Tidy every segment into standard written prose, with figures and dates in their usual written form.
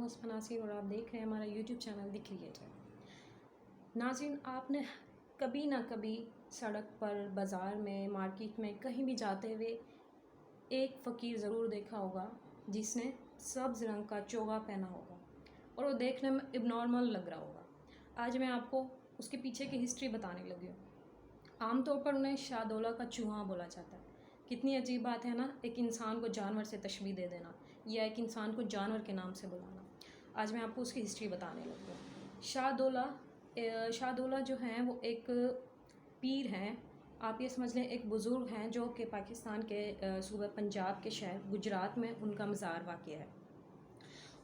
हूँ असफ़ा नाज़रीन और आप देख रहे हैं हमारा यूट्यूब चैनल द क्रिएटर। नाज़रीन, आपने कभी ना कभी सड़क पर, बाज़ार में, मार्केट में कहीं भी जाते हुए एक फ़कीर ज़रूर देखा होगा जिसने सब्ज़ रंग का चोगा पहना होगा और वो देखने में एबनॉर्मल लग रहा होगा। आज मैं आपको उसके पीछे की हिस्ट्री बताने लगी हूँ। आमतौर पर उन्हें शाहदौला का चूहा बोला जाता है। कितनी अजीब बात है ना, एक इंसान को जानवर से तशबीह दे देना या एक इंसान को जानवर के नाम से बुलाना। आज मैं आपको उसकी हिस्ट्री बताने लगी हूँ। शाहदौला जो हैं वो एक पीर हैं। आप ये समझ लें एक बुज़ुर्ग हैं जो कि पाकिस्तान के सूबे पंजाब के शहर गुजरात में उनका मज़ार वाक़या है।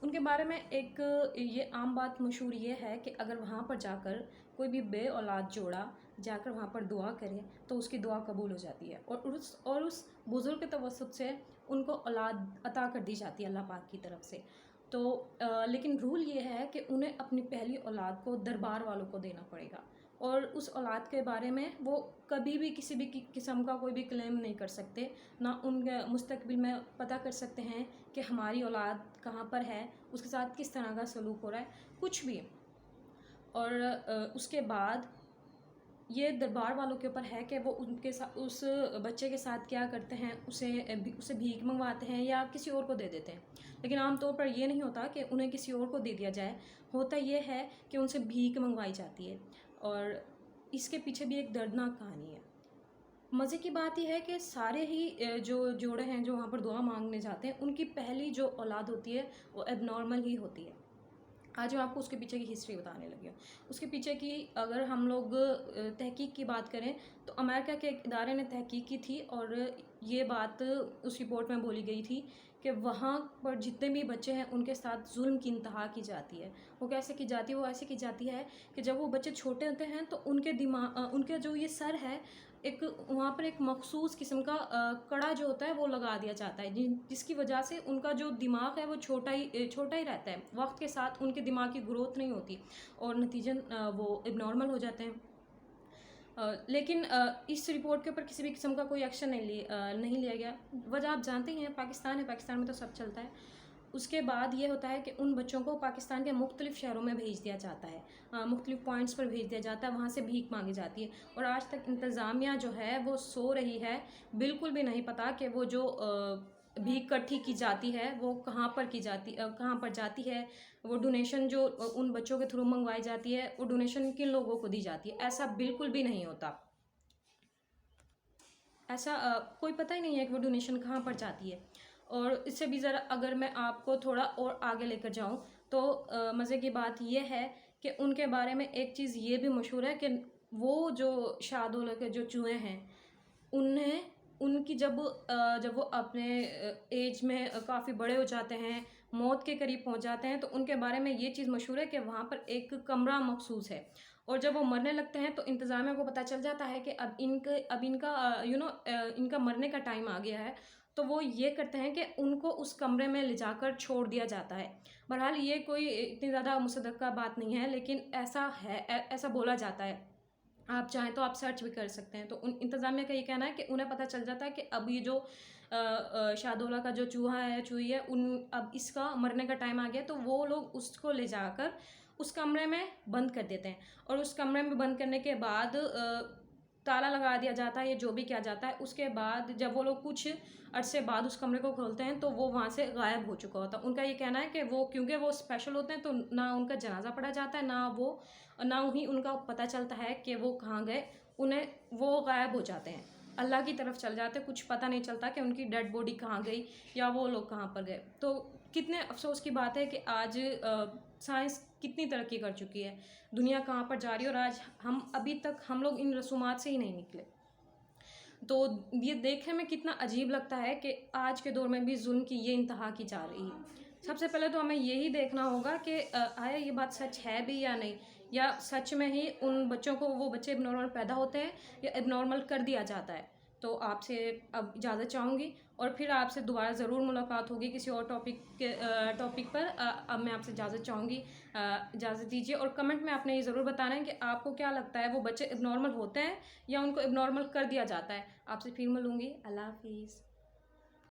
उनके बारे में एक ये आम बात मशहूर ये है कि अगर वहाँ पर जाकर कोई भी बे औलाद जोड़ा जाकर वहाँ पर दुआ करे तो उसकी दुआ कबूल हो जाती है और उस बुज़ुर्ग के तवस्सुत से उनको औलाद अता कर दी जाती है अल्लाह पाक की तरफ से। तो लेकिन रूल ये है कि उन्हें अपनी पहली औलाद को दरबार वालों को देना पड़ेगा और उस औलाद के बारे में वो कभी भी किसी भी किस्म का कोई भी क्लेम नहीं कर सकते, ना उनके मुस्तकबिल में पता कर सकते हैं कि हमारी औलाद कहाँ पर है, उसके साथ किस तरह का सलूक हो रहा है, कुछ भी। और उसके बाद ये दरबार वालों के ऊपर है कि वो उनके साथ उस बच्चे के साथ क्या करते हैं, उसे भीख मंगवाते हैं या किसी और को दे देते हैं। लेकिन आमतौर पर ये नहीं होता कि उन्हें किसी और को दे दिया जाए, होता ये है कि उनसे भीख मंगवाई जाती है। और इसके पीछे भी एक दर्दनाक कहानी है। मज़े की बात यह है कि सारे ही जो जोड़े हैं जो वहाँ पर दुआ मांगने जाते हैं, उनकी पहली जो औलाद होती है वो एबनॉर्मल ही होती है। आज मैं आपको उसके पीछे की हिस्ट्री बताने लगी हूँ। उसके पीछे की अगर हम लोग तहकीक की बात करें तो अमेरिका के एक इदारे ने तहकीक की थी और ये बात उस रिपोर्ट में बोली गई थी कि वहाँ पर जितने भी बच्चे हैं उनके साथ जुल्म की इंतहा की जाती है। वो कैसे की जाती है? वो ऐसे की जाती है कि जब वो बच्चे छोटे होते हैं तो उनके जो ये सर है, एक वहाँ पर एक मखसूस किस्म का कड़ा जो होता है वो लगा दिया जाता है, जिसकी वजह से उनका जो दिमाग है वो छोटा ही रहता है। वक्त के साथ उनके दिमाग की ग्रोथ नहीं होती और नतीजन वो एबनॉर्मल हो जाते हैं। लेकिन इस रिपोर्ट के ऊपर किसी भी किस्म का कोई एक्शन नहीं लिया गया। वजह आप जानते ही हैं, पाकिस्तान है, पाकिस्तान में तो सब चलता है। उसके बाद ये होता है कि उन बच्चों को पाकिस्तान के मुख्तलिफ़ शहरों में भेज दिया जाता है, मुख्तलिफ़ पॉइंट्स पर भेज दिया जाता है, वहाँ से भीख मांगी जाती है। और आज तक इंतज़ामिया जो है वो सो रही है, बिल्कुल भी नहीं पता कि वो जो भीख इकट्ठी की जाती है वो कहाँ पर जाती है, वो डोनेशन जो उन बच्चों के थ्रू मंगवाई जाती है वो डोनेशन किन लोगों को दी जाती है, ऐसा बिल्कुल भी नहीं होता। ऐसा कोई पता ही नहीं है कि वो डोनेशन कहाँ पर जाती है। और इससे भी ज़रा अगर मैं आपको थोड़ा और आगे लेकर जाऊँ तो मज़े की बात यह है कि उनके बारे में एक चीज़ ये भी मशहूर है कि वो जो शाहदौला के जो चूहे हैं, उन्हें उनकी जब वो अपने एज में काफ़ी बड़े हो जाते हैं, मौत के करीब पहुंच जाते हैं, तो उनके बारे में ये चीज़ मशहूर है कि वहाँ पर एक कमरा मखसूस है और जब वो मरने लगते हैं तो इंतज़ामिया को पता चल जाता है कि अब इनका मरने का टाइम आ गया है। तो वो ये करते हैं कि उनको उस कमरे में ले जाकर छोड़ दिया जाता है। बहरहाल ये कोई इतनी ज़्यादा मुसद्दक़ा बात नहीं है, लेकिन ऐसा है, ऐसा बोला जाता है। आप चाहें तो आप सर्च भी कर सकते हैं। तो उन इंतज़ामिया का ये कहना है कि उन्हें पता चल जाता है कि अब ये जो शाहदौला का जो चूहा है, चूही है, अब इसका मरने का टाइम आ गया, तो वो लोग उसको ले जाकर उस कमरे में बंद कर देते हैं और उस कमरे में बंद करने के बाद ताला लगा दिया जाता है या जो भी किया जाता है। उसके बाद जब वो लोग कुछ अरसे बाद उस कमरे को खोलते हैं तो वो वहाँ से गायब हो चुका होता है। उनका ये कहना है कि वो क्योंकि वो स्पेशल होते हैं तो ना उनका जनाजा पढ़ा जाता है, ना ही उनका पता चलता है कि वो कहाँ गए, वो गायब हो जाते हैं, अल्लाह की तरफ चल जाते हैं। कुछ पता नहीं चलता कि उनकी डेड बॉडी कहाँ गई या वो लोग कहाँ पर गए। तो कितने अफसोस की बात है कि आज साइंस कितनी तरक्की कर चुकी है, दुनिया कहाँ पर जा रही है और आज अभी तक हम लोग इन रसूमात से ही नहीं निकले। तो ये देखने में कितना अजीब लगता है कि आज के दौर में भी जुल्म की ये इंतहा की जा रही है। सबसे पहले तो हमें यही देखना होगा कि आया ये बात सच है भी या नहीं, या सच में ही उन बच्चों को वो बच्चे एबनॉर्मल पैदा होते हैं या एबनॉर्मल कर दिया जाता है। तो आपसे अब इजाज़त चाहूँगी और फिर आपसे दोबारा ज़रूर मुलाकात होगी किसी और टॉपिक पर। अब मैं आपसे इजाज़त चाहूँगी, इजाज़त दीजिए। और कमेंट में आपने ये ज़रूर बताना है कि आपको क्या लगता है, वो बच्चे एबनॉर्मल होते हैं या उनको एबनॉर्मल कर दिया जाता है। आपसे फिर मिलूँगी। अल्लाह हाफिज़।